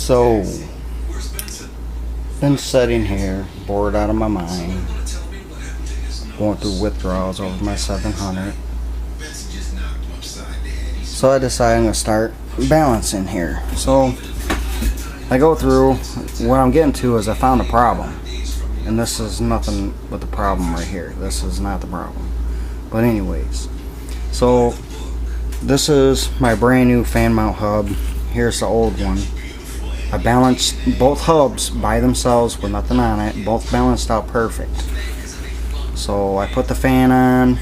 So, been sitting here, bored out of my mind, going through withdrawals over my 700. So I decided I'm going to start balancing here. So, I go through, what I'm getting to is I found a problem. And this is nothing but the problem right here. This is not the problem. But anyways, so this is my brand new fan mount hub. Here's the old one. I balanced both hubs by themselves with nothing on it. Both balanced out perfect. So I put the fan on.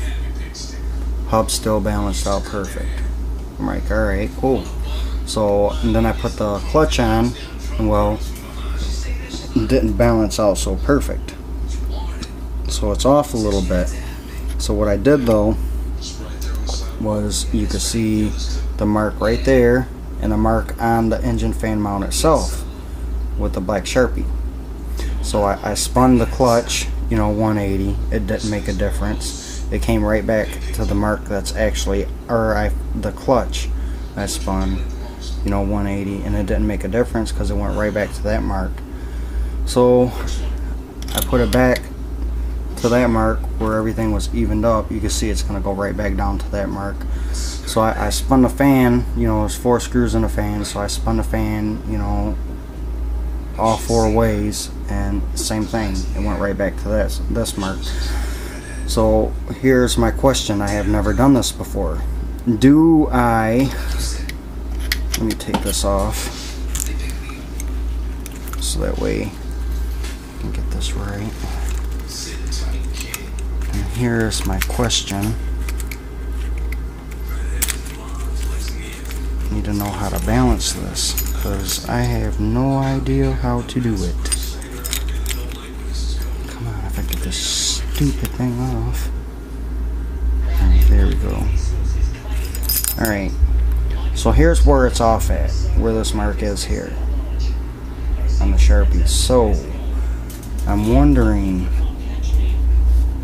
Hub still balanced out perfect. I'm like, alright, cool. So, and then I put the clutch on. And well, it didn't balance out so perfect. So it's off a little bit. So what I did though was, you could see the mark right there and a mark on the engine fan mount itself with the black Sharpie. So I spun the clutch, 180. It didn't make a difference. It came right back to the mark that's actually, the clutch I spun, 180, and it didn't make a difference because it went right back to that mark. So I put it back to that mark where everything was evened up. You can see it's going to go right back down to that mark. So I spun the fan, there's 4 screws in the fan, so I spun the fan, all 4 ways, and same thing, it went right back to this mark. So here's my question. I have never done this before. Let me take this off so that way I can get this right. And here's my question. I need to know how to balance this because I have no idea how to do it. Come on, if I get this stupid thing off. Alright, there we go. Alright, so here's where it's off at, where this mark is here on the Sharpie. So I'm wondering,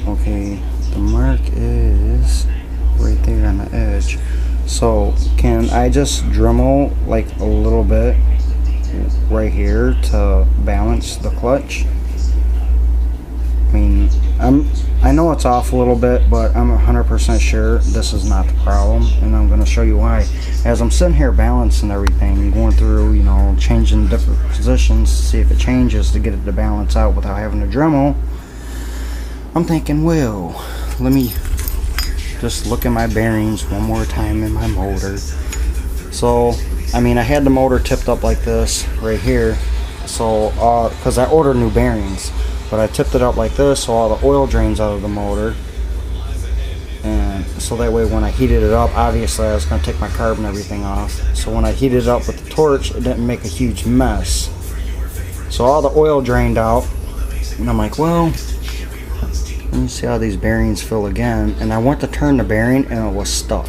okay, the mark is right there on the edge. So can I just Dremel like a little bit right here to balance the clutch? I mean, I know it's off a little bit, but I'm 100% sure this is not the problem, and I'm going to show you why. As I'm sitting here balancing everything, going through, changing different positions to see if it changes to get it to balance out without having to Dremel, I'm thinking, well, let me just look at my bearings one more time in my motor. So, I mean, I had the motor tipped up like this right here, so because I ordered new bearings, but I tipped it up like this so all the oil drains out of the motor, and so that way when I heated it up, obviously I was going to take my carb and everything off, so when I heated it up with the torch, it didn't make a huge mess. So all the oil drained out, and I'm like, well, let me see how these bearings feel again. And I went to turn the bearing and it was stuck.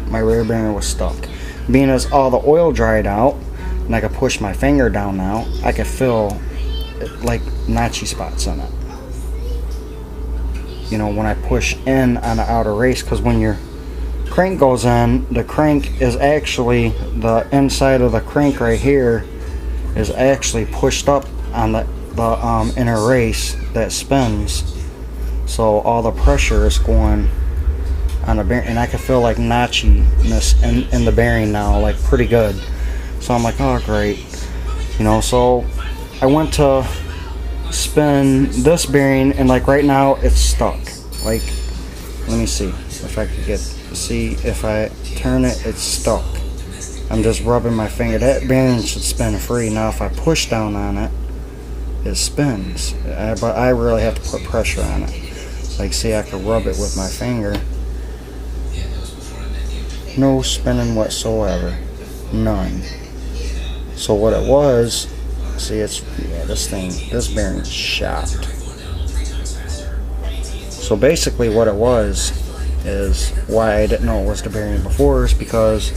My rear bearing was stuck. Being as all the oil dried out and I could push my finger down now, I could feel like notchy spots in it. When I push in on the outer race, because when your crank goes in, the crank is actually, the inside of the crank right here is actually pushed up on the inner race that spins, so all the pressure is going on the bearing, and I can feel like notchiness in the bearing now, like pretty good. So I'm like, oh great, so I went to spin this bearing, and like right now it's stuck. Like, let me see if I could see if I turn it, it's stuck. I'm just rubbing my finger. That bearing should spin free. Now if I push down on it, it spins, but I really have to put pressure on it. Like, see, I can rub it with my finger. No spinning whatsoever, none. So what it was, see, it's, this bearing's shot. So basically what it was is why I didn't know it was the bearing before is because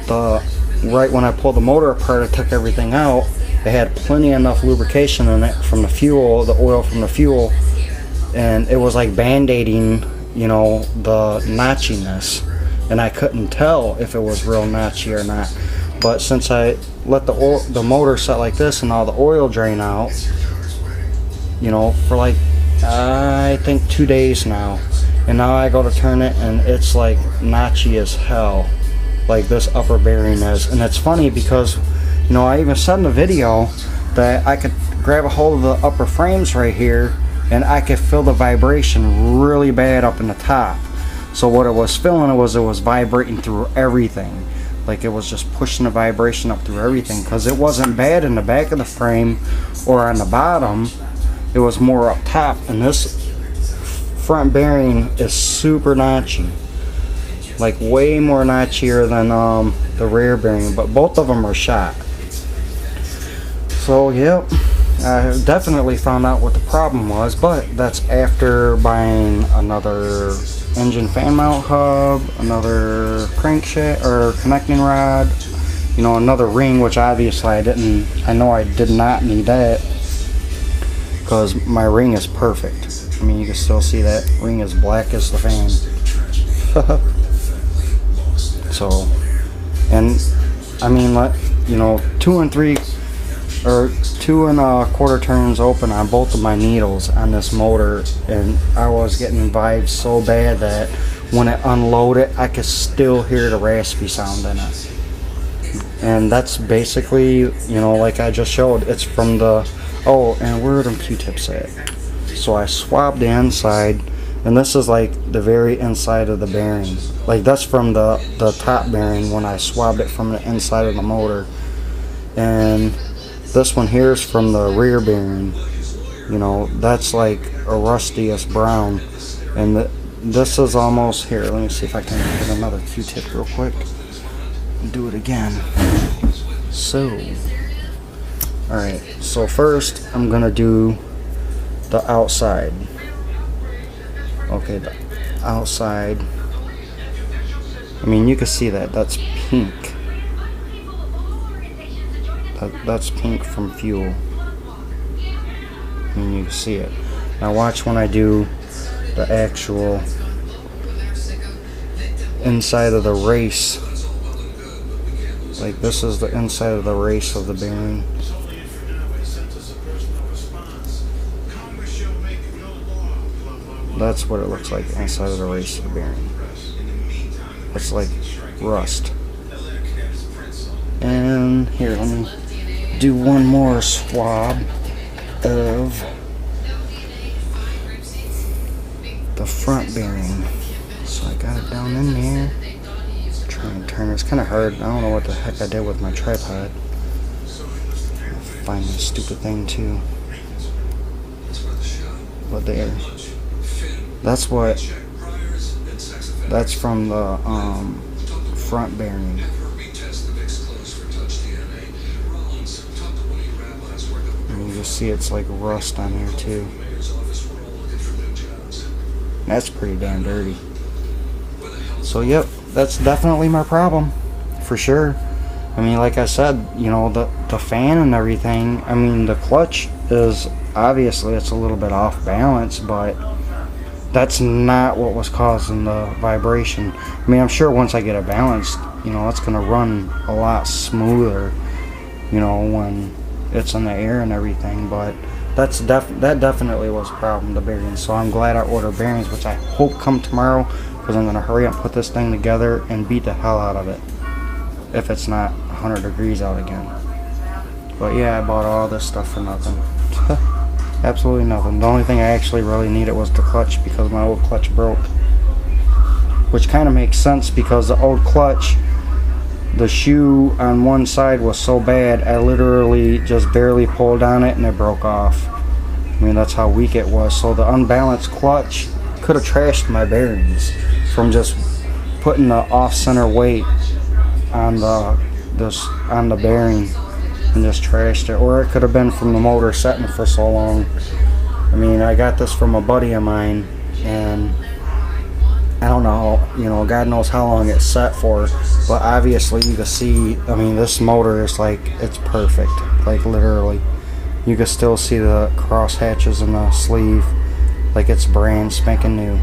right when I pulled the motor apart, I took everything out. It had plenty enough lubrication in it from the fuel, the oil from the fuel, and it was like band-aiding, the notchiness, and I couldn't tell if it was real notchy or not. But since I let the motor set like this and all the oil drain out, you know, for like I think 2 days now. And now I go to turn it and it's like notchy as hell, like this upper bearing is. And it's funny because, you know, I even said in the video that I could grab a hold of the upper frames right here and I could feel the vibration really bad up in the top. So what it was feeling was it was vibrating through everything. Like it was just pushing the vibration up through everything, because it wasn't bad in the back of the frame or on the bottom. It was more up top, and this front bearing is super notchy, like way more notchier than the rear bearing, but both of them are shot. So yep, I definitely found out what the problem was, but that's after buying another engine fan mount hub, another crankshaft or connecting rod, you know, another ring, which obviously I did not need that, because my ring is perfect. I mean, you can still see that ring is black as the fan. So, and I mean, like, you know, 2 1/4 turns open on both of my needles on this motor, and I was getting vibes so bad that when it unloaded, I could still hear the raspy sound in it. And that's basically, you know, like I just showed, it's from the, oh, and where are them Q-tips at? So I swabbed the inside, and this is like the very inside of the bearing. Like that's from the top bearing when I swabbed it from the inside of the motor. And this one here is from the rear bearing. You know, that's like a rustiest brown. And this is almost, here, let me see if I can get another Q-tip real quick and do it again. So, alright, so first I'm gonna do the outside. Okay, the outside, I mean, you can see that that's pink. That's pink from fuel. I mean, you can see it. Now watch when I do the actual inside of the race. Like this is the inside of the race of the bearing. That's what it looks like inside of the race of the bearing. It's like rust. And here, let me do one more swab of the front bearing. So I got it down in there. Trying to turn it. It's kind of hard. I don't know what the heck I did with my tripod. Find this stupid thing too. But there. That's from the front bearing. And you can see it's like rust on here too. That's pretty damn dirty. So yep, that's definitely my problem, for sure. I mean, like I said, you know, the fan and everything, I mean, the clutch is, obviously it's a little bit off balance, but that's not what was causing the vibration. I mean, I'm sure once I get it balanced, you know, it's gonna run a lot smoother, you know, when it's in the air and everything. But that definitely was a problem, the bearings. So I'm glad I ordered bearings, which I hope come tomorrow, because I'm gonna hurry up and put this thing together and beat the hell out of it if it's not 100 degrees out again. But yeah, I bought all this stuff for nothing. Absolutely nothing. The only thing I actually really needed was the clutch, because my old clutch broke. Which kind of makes sense, because the old clutch, the shoe on one side was so bad, I literally just barely pulled on it and it broke off. I mean, that's how weak it was. So the unbalanced clutch could have trashed my bearings from just putting the off-center weight on the bearing, and just trashed it. Or it could have been from the motor setting for so long. I mean, I got this from a buddy of mine, and I don't know, you know, God knows how long it's set for, but obviously you can see, I mean, this motor is like, it's perfect, like literally. You can still see the cross hatches in the sleeve, like it's brand spanking new.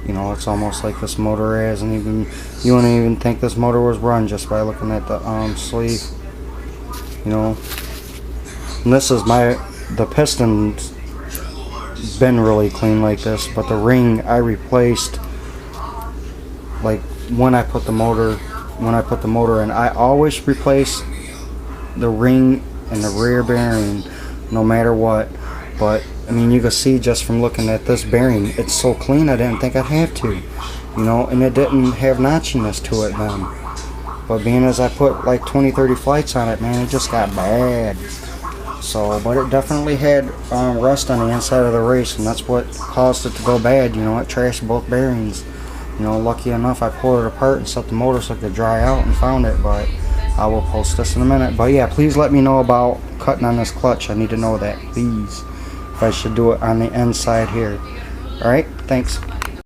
You know, it's almost like this motor hasn't even, you wouldn't even think this motor was run just by looking at the sleeve. You know, and this is the piston's been really clean like this, but the ring I replaced like when I put the motor in. I always replace the ring and the rear bearing no matter what. But I mean, you can see just from looking at this bearing, it's so clean I didn't think I'd have to, you know, and it didn't have notchiness to it then. But being as I put like 20-30 flights on it, man, it just got bad. So, but it definitely had rust on the inside of the race, and that's what caused it to go bad. You know, it trashed both bearings. You know, lucky enough, I pulled it apart and set the motor so it could dry out and found it, but I will post this in a minute. But yeah, please let me know about cutting on this clutch. I need to know that, please. If I should do it on the inside here. Alright, thanks.